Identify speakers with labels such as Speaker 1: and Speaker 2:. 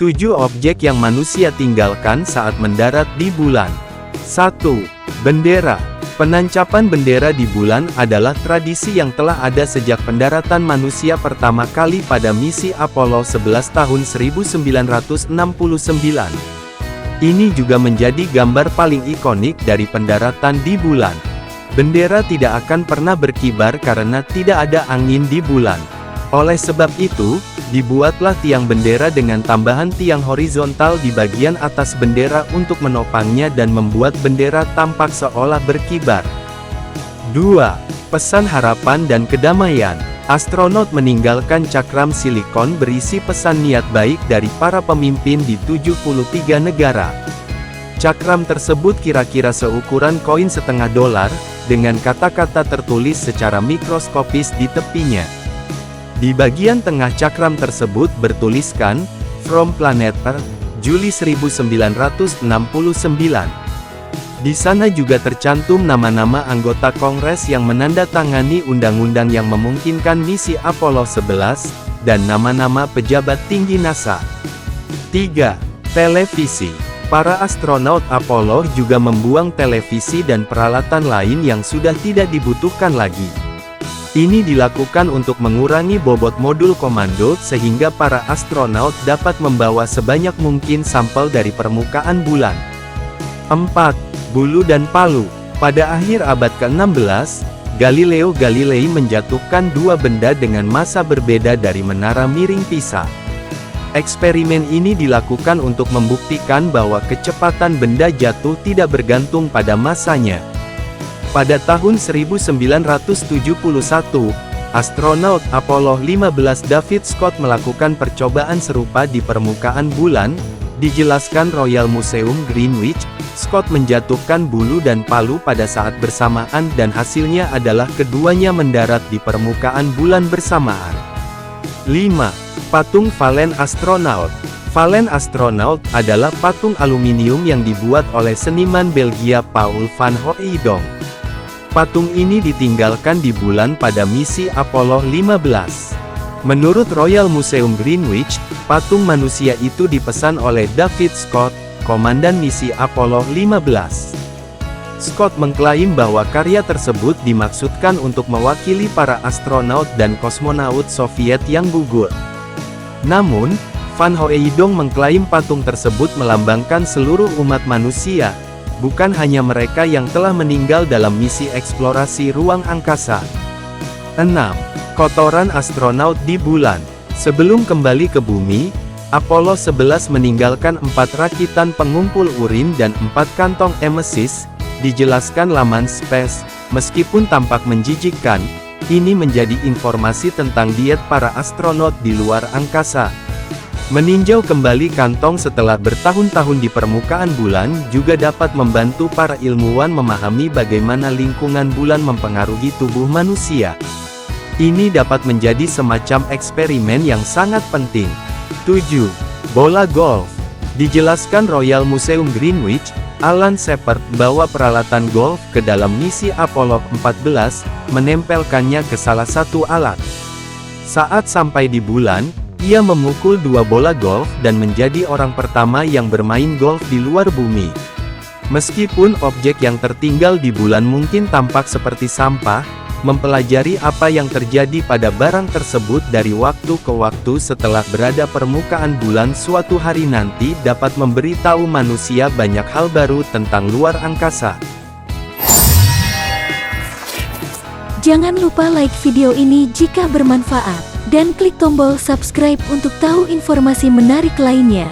Speaker 1: 7 objek yang manusia tinggalkan saat mendarat di bulan. 1. Bendera. Penancapan bendera di bulan adalah tradisi yang telah ada sejak pendaratan manusia pertama kali pada misi Apollo 11 tahun 1969. Ini juga menjadi gambar paling ikonik dari pendaratan di bulan. Bendera tidak akan pernah berkibar karena tidak ada angin di bulan. Oleh sebab itu, dibuatlah tiang bendera dengan tambahan tiang horizontal di bagian atas bendera untuk menopangnya dan membuat bendera tampak seolah berkibar. 2. Pesan harapan dan kedamaian. Astronot meninggalkan cakram silikon berisi pesan niat baik dari para pemimpin di 73 negara. Cakram tersebut kira-kira seukuran koin $0,5, dengan kata-kata tertulis secara mikroskopis di tepinya. Di bagian tengah cakram tersebut bertuliskan, From Planet Earth, Juli 1969. Di sana juga tercantum nama-nama anggota Kongres yang menandatangani undang-undang yang memungkinkan misi Apollo 11, dan nama-nama pejabat tinggi NASA. 3. Televisi. Para astronaut Apollo juga membuang televisi dan peralatan lain yang sudah tidak dibutuhkan lagi. Ini dilakukan untuk mengurangi bobot modul komando sehingga para astronaut dapat membawa sebanyak mungkin sampel dari permukaan bulan. 4. Bulu dan palu. Pada akhir abad ke-16, Galileo Galilei menjatuhkan dua benda dengan massa berbeda dari menara miring Pisa. Eksperimen ini dilakukan untuk membuktikan bahwa kecepatan benda jatuh tidak bergantung pada massanya. Pada tahun 1971, astronot Apollo 15 David Scott melakukan percobaan serupa di permukaan bulan. Dijelaskan Royal Museum Greenwich, Scott menjatuhkan bulu dan palu pada saat bersamaan dan hasilnya adalah keduanya mendarat di permukaan bulan bersamaan. 5. Patung Valen Astronaut. Valen Astronaut adalah patung aluminium yang dibuat oleh seniman Belgia Paul van Hooijdonk. Patung ini ditinggalkan di bulan pada misi Apollo 15. Menurut Royal Museum Greenwich, patung manusia itu dipesan oleh David Scott, komandan misi Apollo 15. Scott mengklaim bahwa karya tersebut dimaksudkan untuk mewakili para astronaut dan kosmonaut Soviet yang gugur. Namun, Van Hooijdonk mengklaim patung tersebut melambangkan seluruh umat manusia, bukan hanya mereka yang telah meninggal dalam misi eksplorasi ruang angkasa. 6. Kotoran astronot di bulan. Sebelum kembali ke bumi, Apollo 11 meninggalkan 4 rakitan pengumpul urin dan 4 kantong emesis. Dijelaskan laman Space. Meskipun tampak menjijikkan, ini menjadi informasi tentang diet para astronot di luar angkasa. Meninjau kembali kantong setelah bertahun-tahun di permukaan bulan juga dapat membantu para ilmuwan memahami bagaimana lingkungan bulan mempengaruhi tubuh manusia. Ini dapat menjadi semacam eksperimen yang sangat penting. 7. Bola golf. Dijelaskan Royal Museum Greenwich, Alan Shepard bawa peralatan golf ke dalam misi Apollo 14, menempelkannya ke salah satu alat. Saat sampai di bulan, ia memukul 2 bola golf dan menjadi orang pertama yang bermain golf di luar bumi. Meskipun objek yang tertinggal di bulan mungkin tampak seperti sampah, mempelajari apa yang terjadi pada barang tersebut dari waktu ke waktu setelah berada permukaan bulan suatu hari nanti dapat memberitahu manusia banyak hal baru tentang luar angkasa.
Speaker 2: Jangan lupa like video ini jika bermanfaat, dan klik tombol subscribe untuk tahu informasi menarik lainnya.